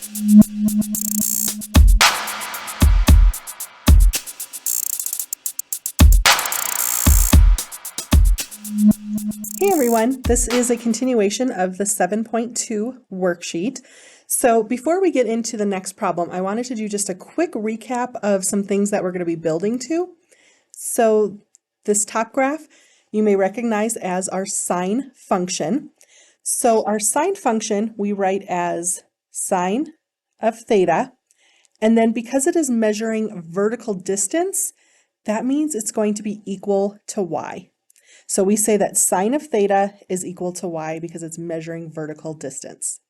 Hey everyone, this is a continuation of the 7.2 worksheet. So before we get into the next problem, I wanted to do just a quick recap of some things that we're going to be building to. So this top graph you may recognize as our sine function. So our sine function we write as sine of theta, and then because it is measuring vertical distance, that means it's going to be equal to y. So we say that sine of theta is equal to y because it's measuring vertical distance.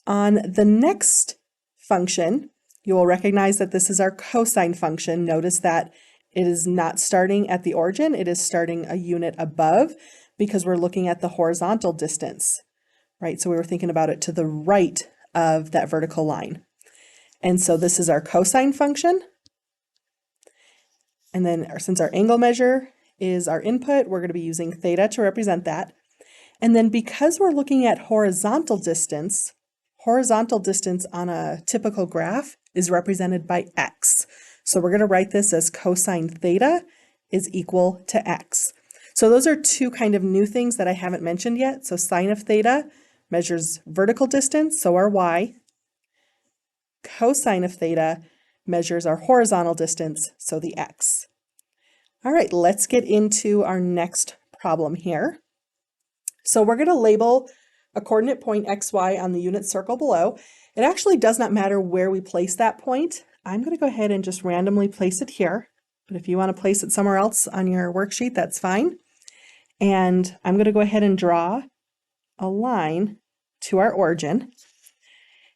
On the next function, you will recognize that this is our cosine function. Notice that it is not starting at the origin, it is starting a unit above because we're looking at the horizontal distance, right? So we were thinking about it to the right of that vertical line. And so this is our cosine function. And then since our angle measure is our input, we're going to be using theta to represent that. And then because we're looking at horizontal distance on a typical graph is represented by x. So we're going to write this as cosine theta is equal to x. So those are two kind of new things that I haven't mentioned yet. So sine of theta measures vertical distance, so our y. Cosine of theta measures our horizontal distance, so the x. All right, let's get into our next problem here. So we're going to label a coordinate point xy on the unit circle below. It actually does not matter where we place that point. I'm going to go ahead and just randomly place it here, but if you want to place it somewhere else on your worksheet, that's fine. And I'm going to go ahead and draw a line to our origin.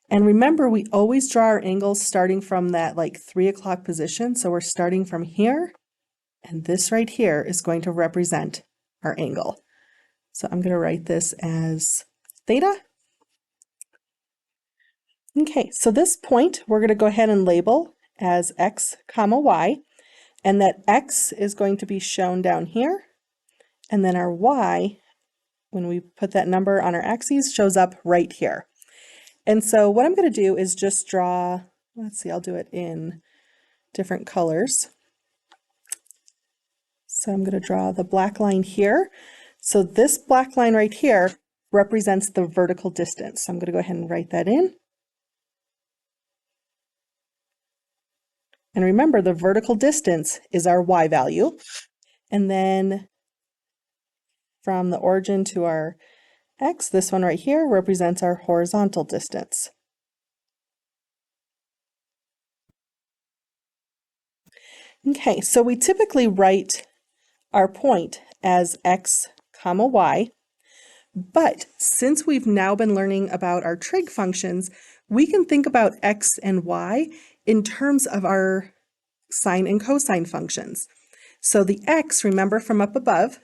And remember, we always draw our angles starting from that like 3 o'clock position. So we're starting from here. And this right here is going to represent our angle. So I'm going to write this as theta. Okay, so this point we're going to go ahead and label as x comma y, and that x is going to be shown down here, and then our y, when we put that number on our axes, shows up right here. And so what I'm going to do is just draw, let's see, I'll do it in different colors. So I'm going to draw the black line here. So this black line right here represents the vertical distance. So I'm going to go ahead and write that in. And remember, the vertical distance is our y value. And then from the origin to our x, this one right here represents our horizontal distance. Okay, so we typically write our point as x comma y, but since we've now been learning about our trig functions, we can think about x and y in terms of our sine and cosine functions. So the x, remember from up above,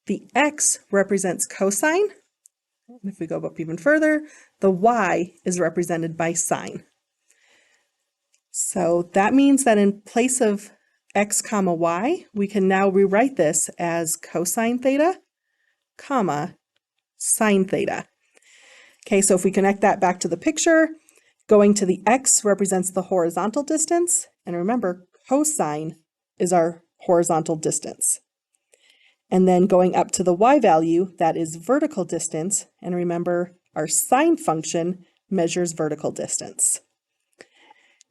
the x represents cosine. If we go up even further, the y is represented by sine. So that means that in place of x comma y, we can now rewrite this as cosine theta, comma, sine theta. Okay, so if we connect that back to the picture, going to the x represents the horizontal distance, and remember, cosine is our horizontal distance. And then going up to the y value, that is vertical distance, and remember, our sine function measures vertical distance.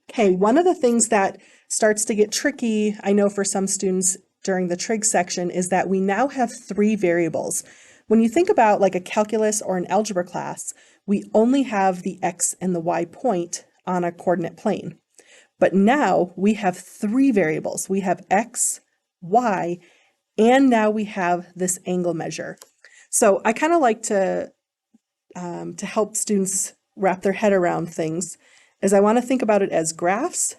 Okay, one of the things that starts to get tricky, I know for some students during the trig section, is that we now have 3 variables. When you think about like a calculus or an algebra class, we only have the x and the y point on a coordinate plane. But now we have 3 variables. We have x, y, and now we have this angle measure. So I kind of like to help students wrap their head around things, is I want to think about it as graphs,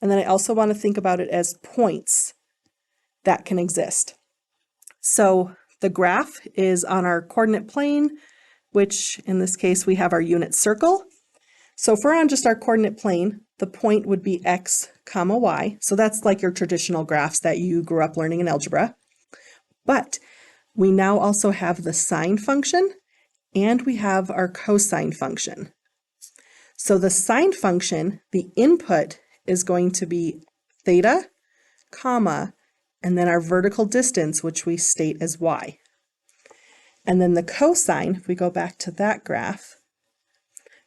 and then I also want to think about it as points that can exist. So the graph is on our coordinate plane, which in this case we have our unit circle. So if we're on just our coordinate plane, the point would be x comma y. So that's like your traditional graphs that you grew up learning in algebra. But we now also have the sine function, and we have our cosine function. So the sine function, the input is going to be theta, comma, and then our vertical distance, which we state as y. And then the cosine, if we go back to that graph,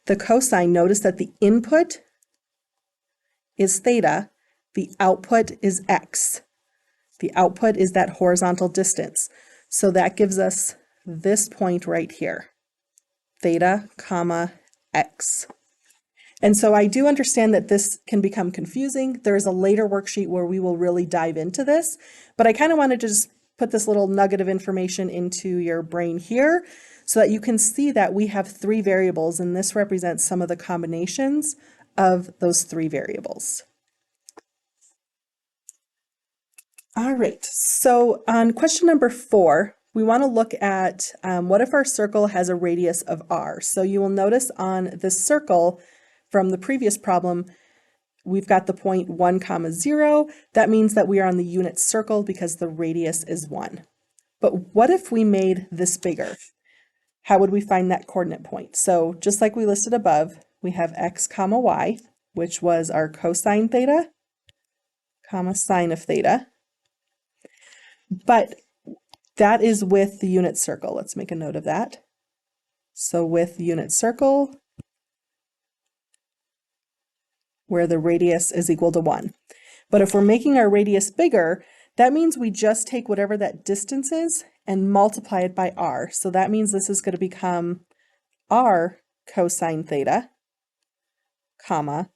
the cosine, notice that the input is theta, the output is x. The output is that horizontal distance. So that gives us this point right here, theta, comma, x. And so I do understand that this can become confusing. There is a later worksheet where we will really dive into this, but I kind of wanted to just put this little nugget of information into your brain here so that you can see that we have three variables, and this represents some of the combinations of those three variables. All right, so on question number 4, we want to look at what if our circle has a radius of r? So you will notice on this circle from the previous problem, we've got the point 1, 0. That means that we are on the unit circle because the radius is 1. But what if we made this bigger? How would we find that coordinate point? So just like we listed above, we have x, y, which was our cosine theta, sine of theta. But that is with the unit circle. Let's make a note of that. So with unit circle, where the radius is equal to 1. But if we're making our radius bigger, that means we just take whatever that distance is and multiply it by r. So that means this is going to become r cosine theta, comma,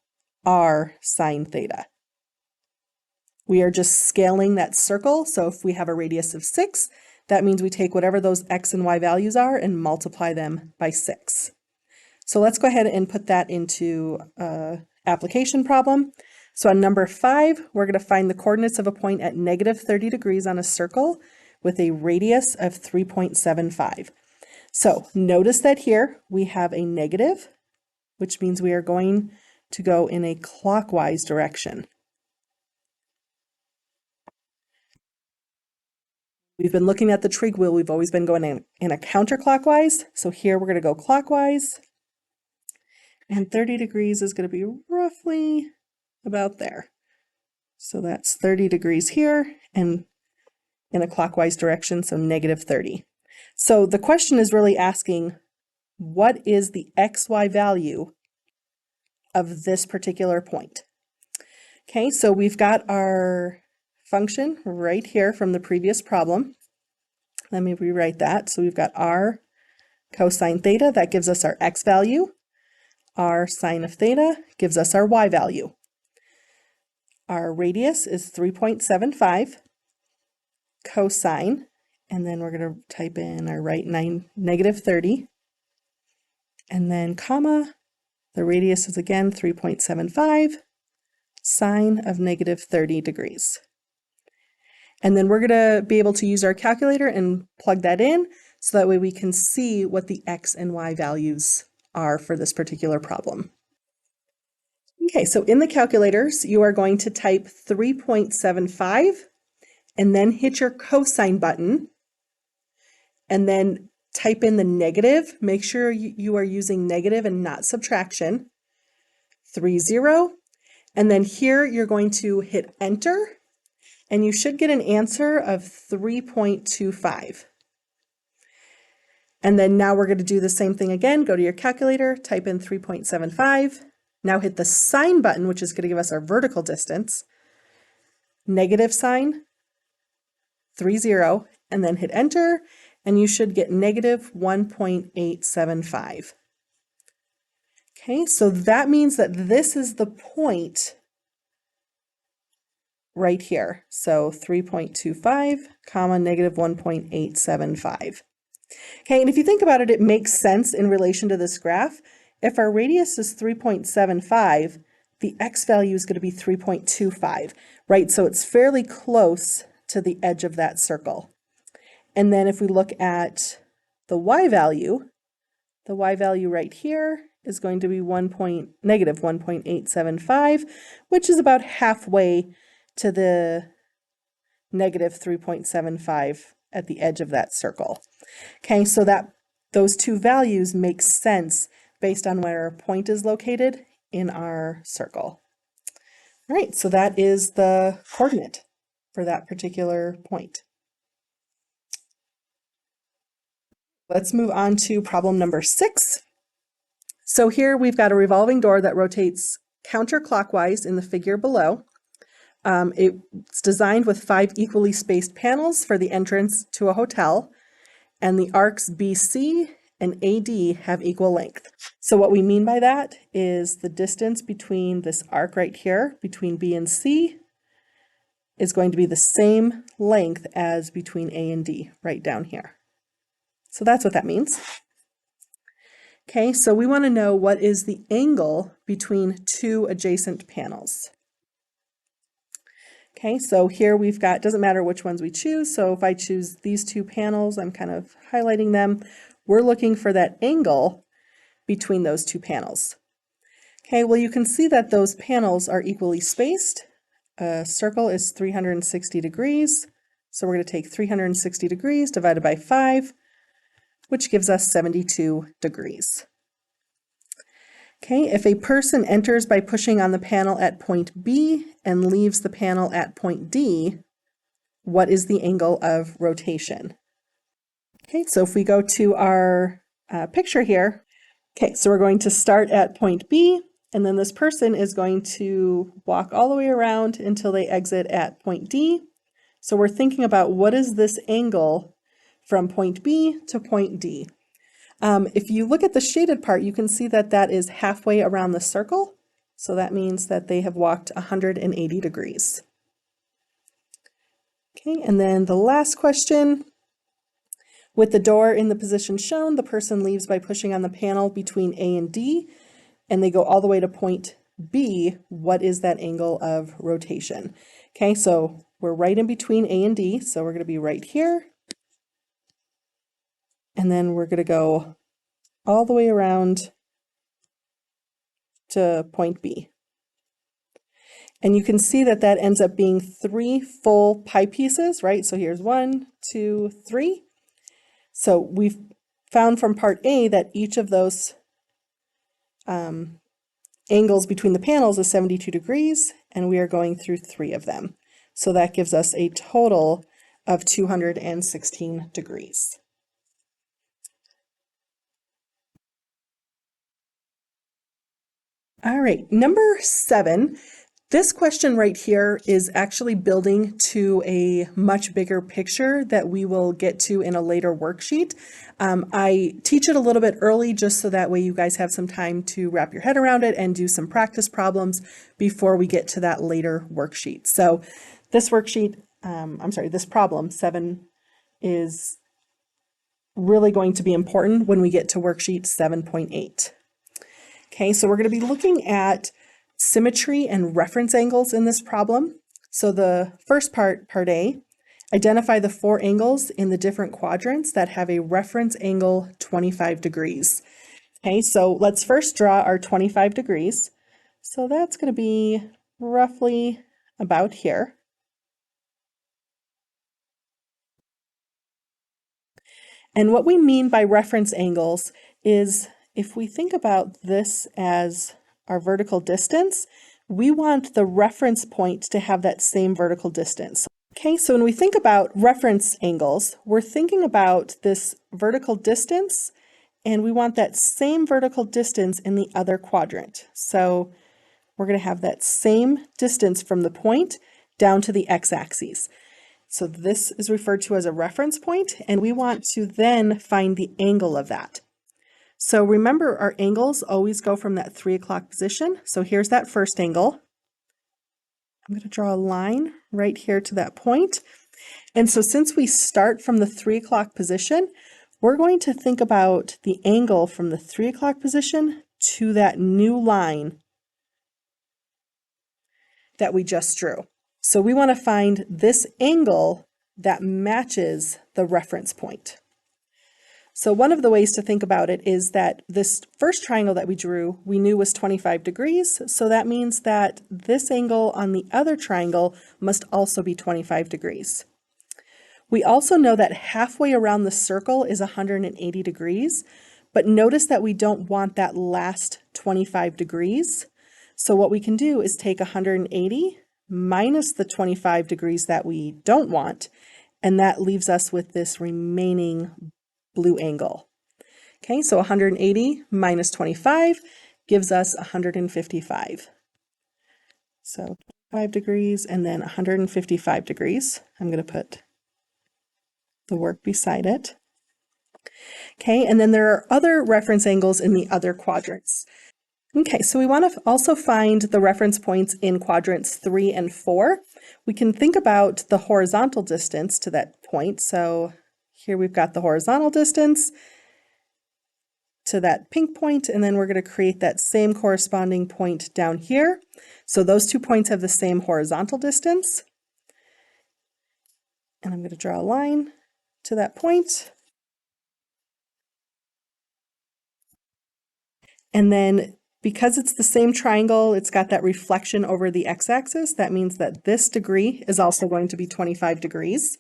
r sine theta. We are just scaling that circle. So if we have a radius of 6, that means we take whatever those x and y values are and multiply them by 6. So let's go ahead and put that into application problem. So on number 5, we're going to find the coordinates of a point at negative 30 degrees on a circle with a radius of 3.75. So notice that here we have a negative, which means we are going to go in a clockwise direction. We've been looking at the trig wheel, we've always been going in a counterclockwise. So here we're going to go clockwise. And 30 degrees is going to be roughly about there. So that's 30 degrees here and in a clockwise direction, so negative 30. So the question is really asking, what is the xy value of this particular point? Okay, so we've got our function right here from the previous problem. Let me rewrite that. So we've got r cosine theta, that gives us our x value. R sine of theta gives us our y value. Our radius is 3.75 cosine, and then we're going to type in our negative 30, and then comma, the radius is again 3.75 sine of negative 30 degrees. And then we're going to be able to use our calculator and plug that in so that way we can see what the x and y values are for this particular problem. Okay, so in the calculators, you are going to type 3.75 and then hit your cosine button and then type in the negative. Make sure you are using negative and not subtraction. 30. And then here you're going to hit enter and you should get an answer of 3.25. And then now we're going to do the same thing again. Go to your calculator, type in 3.75. Now hit the sine button, which is going to give us our vertical distance. Negative sign, 30, and then hit enter, and you should get negative 1.875. Okay, so that means that this is the point right here. So 3.25, comma, negative 1.875. Okay, and if you think about it, it makes sense in relation to this graph. If our radius is 3.75, the x value is going to be 3.25, right? So it's fairly close to the edge of that circle. And then if we look at the y value right here is going to be negative 1.875, which is about halfway to the negative 3.75 at the edge of that circle. Okay, so that those two values make sense based on where our point is located in our circle. All right, so that is the coordinate for that particular point. Let's move on to problem number 6. So here we've got a revolving door that rotates counterclockwise in the figure below. It's designed with 5 equally spaced panels for the entrance to a hotel, and the arcs BC and AD have equal length. So what we mean by that is the distance between this arc right here, between B and C, is going to be the same length as between A and D, right down here. So that's what that means. Okay, so we want to know what is the angle between 2 adjacent panels. Okay, so here we've got, doesn't matter which ones we choose, so if I choose these 2 panels, I'm kind of highlighting them. We're looking for that angle between those 2 panels. Okay, well you can see that those panels are equally spaced. A circle is 360 degrees, so we're going to take 360 degrees divided by 5, which gives us 72 degrees. Okay, if a person enters by pushing on the panel at point B and leaves the panel at point D, what is the angle of rotation? Okay, so if we go to our picture here, okay, so we're going to start at point B, and then this person is going to walk all the way around until they exit at point D. So we're thinking about what is this angle from point B to point D. If you look at the shaded part, you can see that that is halfway around the circle. So that means that they have walked 180 degrees. Okay, and then the last question. With the door in the position shown, the person leaves by pushing on the panel between A and D, and they go all the way to point B. What is that angle of rotation? Okay, so we're right in between A and D, so we're going to be right here. And then we're going to go all the way around to point B. And you can see that that ends up being 3 full pie pieces, right? So here's 1, 2, 3. So we've found from part A that each of those angles between the panels is 72 degrees, and we are going through 3 of them. So that gives us a total of 216 degrees. All right, number 7. This question right here is actually building to a much bigger picture that we will get to in a later worksheet. I teach it a little bit early just so that way you guys have some time to wrap your head around it and do some practice problems before we get to that later worksheet. So this worksheet, this problem 7 is really going to be important when we get to worksheet 7.8. Okay, so we're going to be looking at symmetry and reference angles in this problem. So the first part, part A, identify the 4 angles in the different quadrants that have a reference angle 25 degrees. Okay, so let's first draw our 25 degrees. So that's going to be roughly about here. And what we mean by reference angles is if we think about this as our vertical distance, we want the reference point to have that same vertical distance. Okay, so when we think about reference angles, we're thinking about this vertical distance, and we want that same vertical distance in the other quadrant. So we're going to have that same distance from the point down to the x-axis. So this is referred to as a reference point, and we want to then find the angle of that. So remember, our angles always go from that 3 o'clock position. So here's that first angle. I'm going to draw a line right here to that point. And so since we start from the 3 o'clock position, we're going to think about the angle from the 3 o'clock position to that new line that we just drew. So we want to find this angle that matches the reference point. So one of the ways to think about it is that this first triangle that we drew, we knew was 25 degrees. So that means that this angle on the other triangle must also be 25 degrees. We also know that halfway around the circle is 180 degrees, But notice that we don't want that last 25 degrees. So what we can do is take 180 minus the 25 degrees that we don't want, and that leaves us with this remaining blue angle. Okay, so 180 minus 25 gives us 155. So 5 degrees and then 155 degrees. I'm going to put the work beside it. Okay, and then there are other reference angles in the other quadrants. Okay, so we want to also find the reference points in quadrants 3 and 4. We can think about the horizontal distance to that point. So here we've got the horizontal distance to that pink point, and then we're going to create that same corresponding point down here. So those 2 points have the same horizontal distance. And I'm going to draw a line to that point. And then because it's the same triangle, it's got that reflection over the x-axis. That means that this degree is also going to be 25 degrees.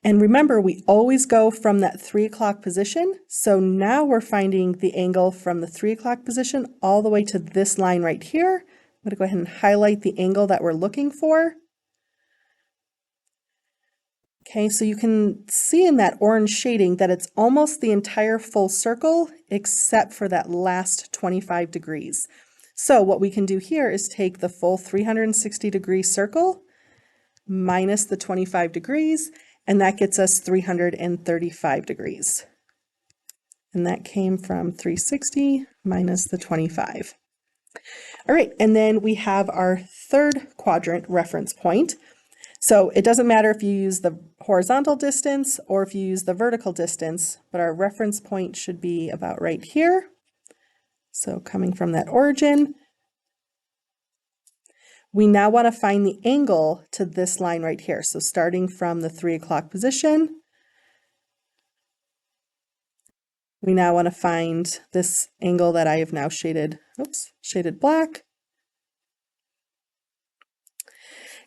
And remember, we always go from that 3 o'clock position. So now we're finding the angle from the 3 o'clock position all the way to this line right here. I'm going to go ahead and highlight the angle that we're looking for. Okay, so you can see in that orange shading that it's almost the entire full circle except for that last 25 degrees. So what we can do here is take the full 360-degree circle minus the 25 degrees, and that gets us 335 degrees. And that came from 360 minus the 25. All right, and then we have our third quadrant reference point. So it doesn't matter if you use the horizontal distance or if you use the vertical distance, but our reference point should be about right here. So coming from that origin, we now want to find the angle to this line right here. So starting from the 3 o'clock position, we now want to find this angle that I have now shaded black.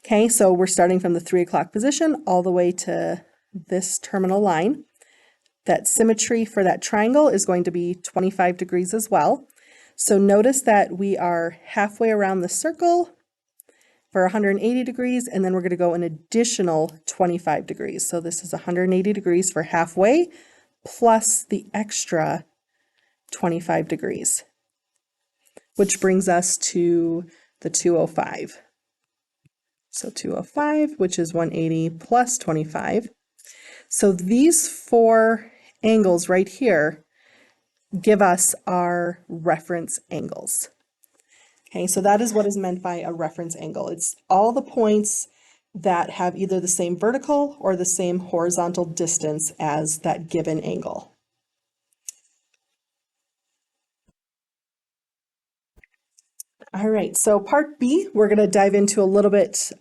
Okay, so we're starting from the 3 o'clock position all the way to this terminal line. That symmetry for that triangle is going to be 25 degrees as well. So notice that we are halfway around the circle for 180 degrees, and then we're going to go an additional 25 degrees. So this is 180 degrees for halfway, plus the extra 25 degrees, which brings us to the 205. So 205, which is 180 plus 25. So these 4 angles right here give us our reference angles. Okay, so that is what is meant by a reference angle. It's all the points that have either the same vertical or the same horizontal distance as that given angle. All right, so part B, we're going to dive into a little bit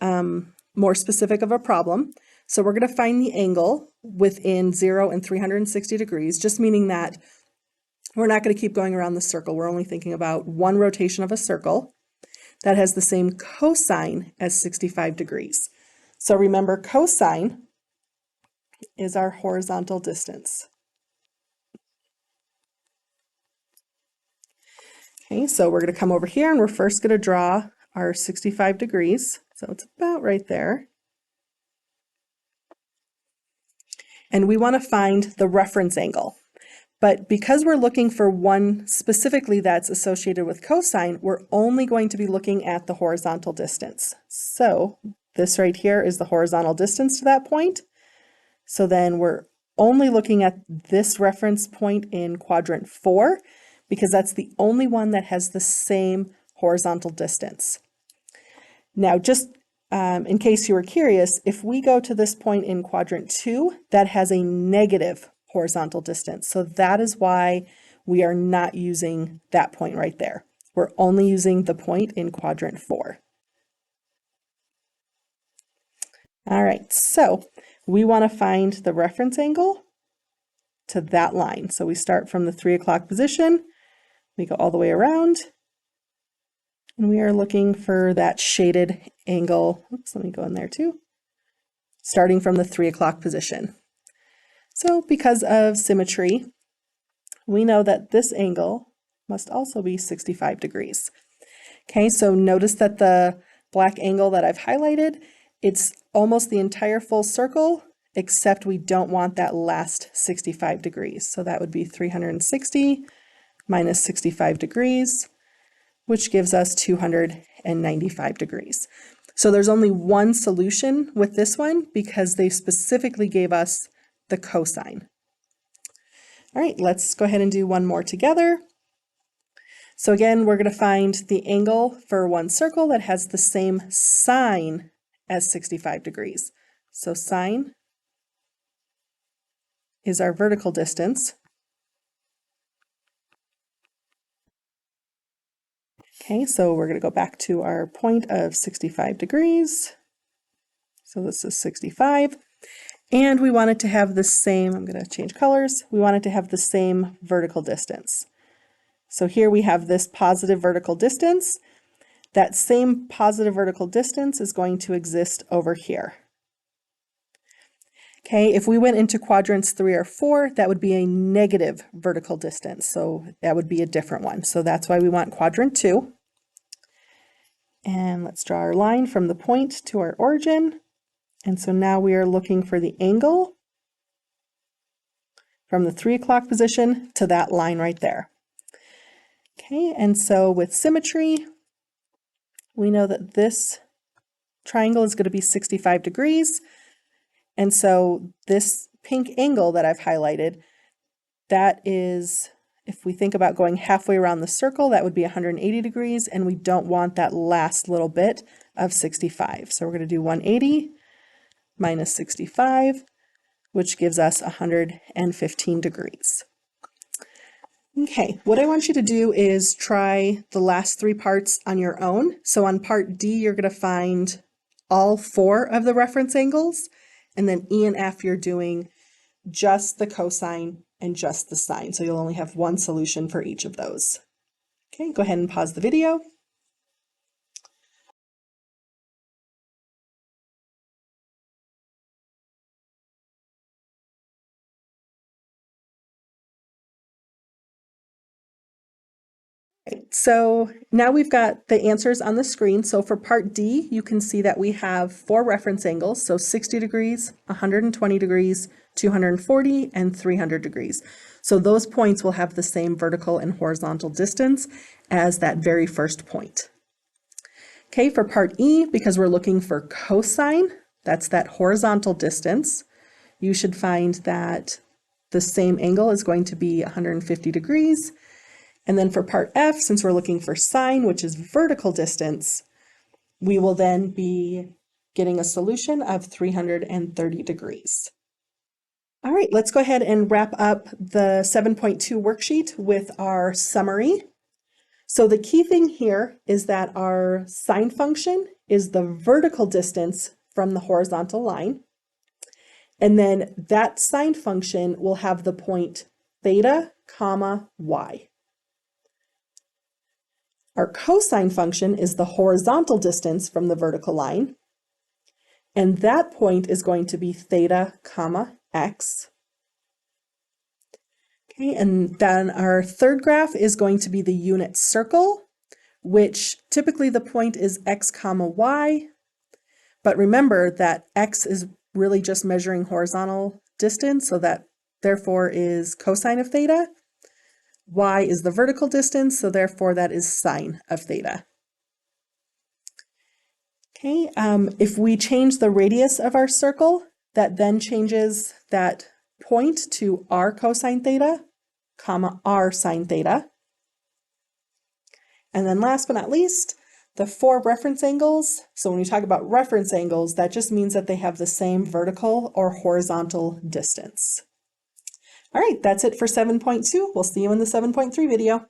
more specific of a problem. So we're going to find the angle within 0 and 360 degrees, just meaning that we're not going to keep going around the circle. We're only thinking about one rotation of a circle that has the same cosine as 65 degrees. So remember, cosine is our horizontal distance. Okay, so we're going to come over here and we're first going to draw our 65 degrees. So it's about right there. And we want to find the reference angle. But because we're looking for one specifically that's associated with cosine, we're only going to be looking at the horizontal distance. So this right here is the horizontal distance to that point. So then we're only looking at this reference point in quadrant 4, because that's the only one that has the same horizontal distance. Now, just in case you were curious, if we go to this point in quadrant 2, that has a negative horizontal distance. So that is why we are not using that point right there. We're only using the point in quadrant 4. All right, so we want to find the reference angle to that line. So we start from the 3 o'clock position, we go all the way around, and we are looking for that shaded angle. Oops, let me go in there too. Starting from the 3 o'clock position. So because of symmetry, we know that this angle must also be 65 degrees. Okay, so notice that the black angle that I've highlighted, it's almost the entire full circle, except we don't want that last 65 degrees. So that would be 360 minus 65 degrees, which gives us 295 degrees. So there's only one solution with this one because they specifically gave us the cosine. All right, let's go ahead and do one more together. So again, we're going to find the angle for one circle that has the same sine as 65 degrees. So sine is our vertical distance. Okay, so we're going to go back to our point of 65 degrees. So this is 65. And we want it to have the same, I'm going to change colors, we want it to have the same vertical distance. So here we have this positive vertical distance. That same positive vertical distance is going to exist over here. Okay, if we went into quadrants 3 or 4, that would be a negative vertical distance. So that would be a different one. So that's why we want quadrant 2. And let's draw our line from the point to our origin. And so now we are looking for the angle from the 3 o'clock position to that line right there. Okay, and so with symmetry, we know that this triangle is going to be 65 degrees. And so this pink angle that I've highlighted, that is, if we think about going halfway around the circle, that would be 180 degrees, and we don't want that last little bit of 65. So we're going to do 180 minus 65, which gives us 115 degrees. Okay, what I want you to do is try the last 3 parts on your own. So on part D, you're going to find all 4 of the reference angles, and then E and F, you're doing just the cosine and just the sine. So you'll only have one solution for each of those. Okay, go ahead and pause the video. So now we've got the answers on the screen. So for part D, you can see that we have 4 reference angles, so 60 degrees, 120 degrees, 240, and 300 degrees. So those points will have the same vertical and horizontal distance as that very first point. Okay, for part E, because we're looking for cosine, that's that horizontal distance, you should find that the same angle is going to be 150 degrees. And then for part F, since we're looking for sine, which is vertical distance, we will then be getting a solution of 330 degrees. All right, let's go ahead and wrap up the 7.2 worksheet with our summary. So the key thing here is that our sine function is the vertical distance from the horizontal line. And then that sine function will have the point theta, comma, y. Our cosine function is the horizontal distance from the vertical line, and that point is going to be theta, comma, x. Okay, and then our third graph is going to be the unit circle, which typically the point is x, comma, y, but remember that x is really just measuring horizontal distance, so that therefore is cosine of theta. Y is the vertical distance, so therefore that is sine of theta. Okay, if we change the radius of our circle, that then changes that point to r cosine theta, comma, r sine theta. And then last but not least, the 4 reference angles. So when we talk about reference angles, that just means that they have the same vertical or horizontal distance. All right, that's it for 7.2. We'll see you in the 7.3 video.